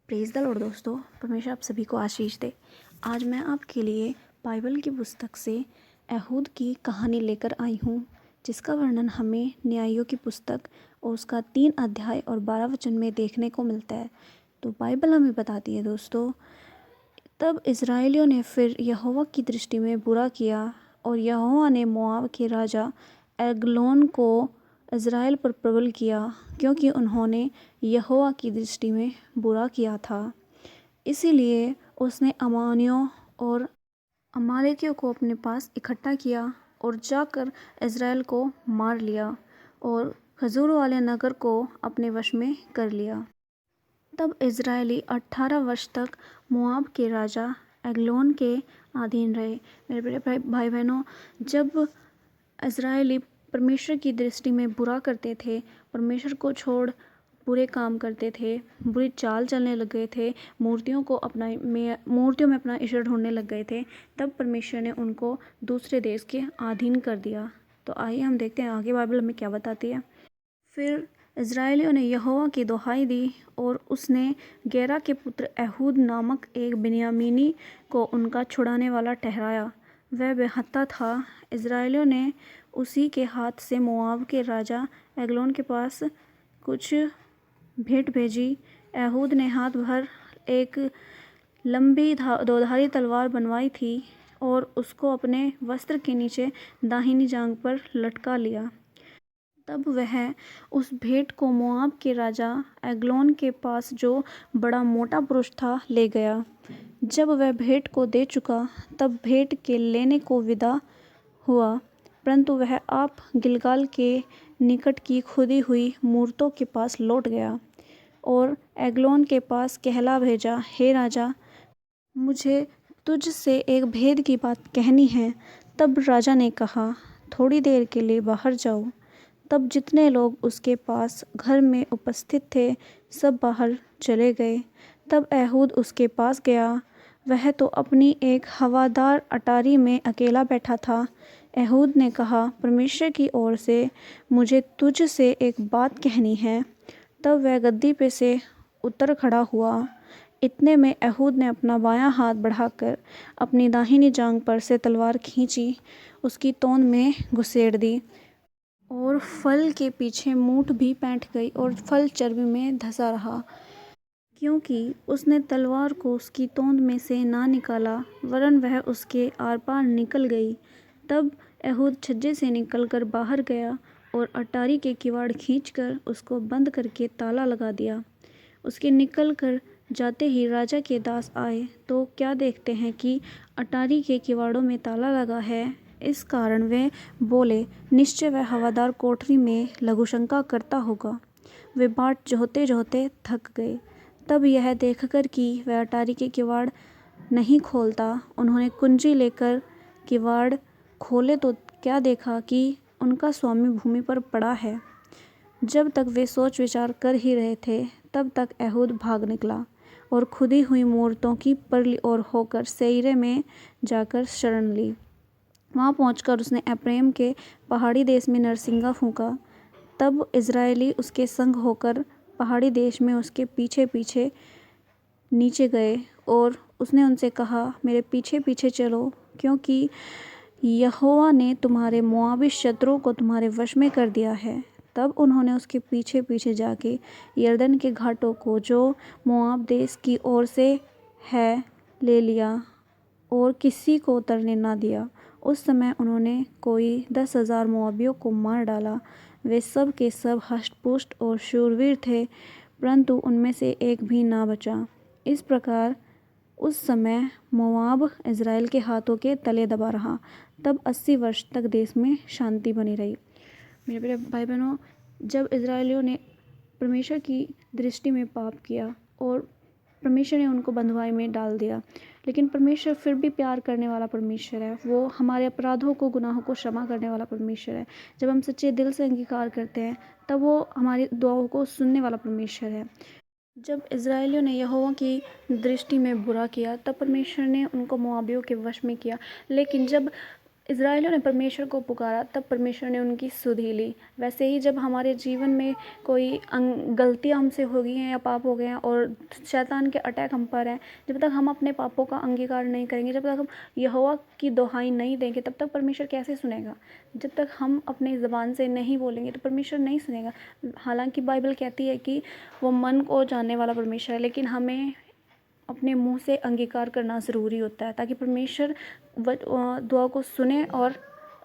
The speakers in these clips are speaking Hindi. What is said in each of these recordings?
प्रेज़ द लॉर्ड दोस्तों, परमेश्वर आप सभी को आशीष दे। आज मैं आपके लिए बाइबल की पुस्तक से एहूद की कहानी लेकर आई हूँ, जिसका वर्णन हमें न्यायों की पुस्तक और उसका 3 अध्याय और 12 वचन में देखने को मिलता है। तो बाइबल हमें बताती है दोस्तों, तब इज़राइलियों ने फिर यहोवा की दृष्टि में बुरा किया और यहोवा ने मोआब के राजा एग्लोन को इज़राइल पर प्रबल किया, क्योंकि उन्होंने यहोवा की दृष्टि में बुरा किया था। इसीलिए उसने अम्मोनियों और अमालेकियों को अपने पास इकट्ठा किया और जाकर इज़राइल को मार लिया और खजूर वाले नगर को अपने वश में कर लिया। तब इज़राइली 18 वर्ष तक मोआब के राजा एग्लोन के अधीन रहे। मेरे बड़े भाई बहनों, जब इज़राइली परमेश्वर की दृष्टि में बुरा करते थे, परमेश्वर को छोड़ बुरे काम करते थे, बुरी चाल चलने लग गए थे, मूर्तियों में अपना ईश्वर ढूंढने लग गए थे, तब परमेश्वर ने उनको दूसरे देश के अधीन कर दिया। तो आइए हम देखते हैं आगे बाइबल हमें क्या बताती है। फिर इज़राइलियों ने यहोवा की दुहाई दी और उसने गेरा के पुत्र एहूद नामक एक बिन्यामीनी को उनका छुड़ाने वाला ठहराया। वह बेहत्ता था। इज़राइलियों ने उसी के हाथ से मोआब के राजा एग्लोन के पास कुछ भेंट भेजी। एहूद ने हाथ भर एक लंबी दोधारी तलवार बनवाई थी और उसको अपने वस्त्र के नीचे दाहिनी जांघ पर लटका लिया। तब वह उस भेंट को मोआब के राजा एग्लोन के पास, जो बड़ा मोटा पुरुष था, ले गया। जब वह भेंट को दे चुका, तब भेंट के लेने को विदा हुआ, परंतु वह आप गिलगाल के निकट की खुदी हुई मूरतों के पास लौट गया और एग्लोन के पास कहला भेजा, हे राजा, मुझे तुझ से एक भेद की बात कहनी है। तब राजा ने कहा, थोड़ी देर के लिए बाहर जाओ। तब जितने लोग उसके पास घर में उपस्थित थे, सब बाहर चले गए। तब एहूद उसके पास गया। वह तो अपनी एक हवादार अटारी में अकेला बैठा था। एहूद ने कहा, परमेश्वर की ओर से मुझे तुझ से एक बात कहनी है। तब वह गद्दी पे से उतर खड़ा हुआ। इतने में एहूद ने अपना बायां हाथ बढ़ाकर अपनी दाहिनी जांघ पर से तलवार खींची, उसकी तोंद में घुसेड़ दी और फल के पीछे मूठ भी पैंठ गई और फल चर्बी में धंसा रहा, क्योंकि उसने तलवार को उसकी तोंद में से ना निकाला, वरन वह उसके आर पार निकल गई। तब एहूद छज्जे से निकलकर बाहर गया और अटारी के किवाड़ खींचकर उसको बंद करके ताला लगा दिया। उसके निकल कर जाते ही राजा के दास आए तो क्या देखते हैं कि अटारी के किवाड़ों में ताला लगा है। इस कारण वे बोले, निश्चय वह हवादार कोठरी में लघुशंका करता होगा। वे बाट जोहते जोहते थक गए। तब यह देखकर कि वह अटारी के किवाड़ नहीं खोलता, उन्होंने कुंजी लेकर किवाड़ खोले तो क्या देखा कि उनका स्वामी भूमि पर पड़ा है। जब तक वे सोच विचार कर ही रहे थे, तब तक एहूद भाग निकला और खुदी हुई मूरतों की परली ओर होकर सेईरे में जाकर शरण ली। वहाँ पहुंचकर उसने एप्रैम के पहाड़ी देश में नरसिंगा फूंका। तब इज़राइली उसके संग होकर पहाड़ी देश में उसके पीछे पीछे नीचे गए और उसने उनसे कहा, मेरे पीछे पीछे चलो, क्योंकि यहोवा ने तुम्हारे मोआबी शत्रुओं को तुम्हारे वश में कर दिया है। तब उन्होंने उसके पीछे पीछे जाके यरदन के घाटों को, जो मोआब देश की ओर से है, ले लिया और किसी को उतरने ना दिया। उस समय उन्होंने कोई 10,000 मोआबियों को मार डाला। वे सब के सब हष्ट-पुष्ट और शूरवीर थे, परंतु उनमें से एक भी ना बचा। इस प्रकार उस समय मोआब इज़राइल के हाथों के तले दबा रहा। तब 80 वर्ष तक देश में शांति बनी रही। मेरे प्रिय भाई बहनों, जब इज़राइलियों ने परमेश्वर की दृष्टि में पाप किया और परमेश्वर ने उनको बंधुआई में डाल दिया, लेकिन परमेश्वर फिर भी प्यार करने वाला परमेश्वर है। वो हमारे अपराधों को, गुनाहों को क्षमा करने वाला परमेश्वर है। जब हम सच्चे दिल से अंगीकार करते हैं, तब वो हमारी दुआओं को सुनने वाला परमेश्वर है। जब इज़राइलियों ने यहोवा की दृष्टि में बुरा किया, तब परमेश्वर ने उनको मोआबियों के वश में किया। लेकिन जब इज़राइलियों ने परमेश्वर को पुकारा, तब परमेश्वर ने उनकी सुधि ली। वैसे ही जब हमारे जीवन में कोई गलतियाँ हमसे हो गई हैं या पाप हो गए हैं और शैतान के अटैक हम पर हैं, जब तक हम अपने पापों का अंगीकार नहीं करेंगे, जब तक हम यहोवा की दुहाई नहीं देंगे, तब तक परमेश्वर कैसे सुनेगा। जब तक हम अपनी ज़बान से नहीं बोलेंगे तो परमेश्वर नहीं सुनेगा। हालांकि बाइबल कहती है कि वो मन को जानने वाला परमेश्वर है, लेकिन हमें अपने मुंह से अंगीकार करना ज़रूरी होता है ताकि परमेश्वर दुआ को सुने और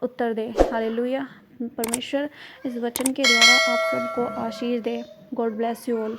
उत्तर दे। हालेलुया। परमेश्वर इस वचन के द्वारा आप सबको आशीष दे। God bless you all.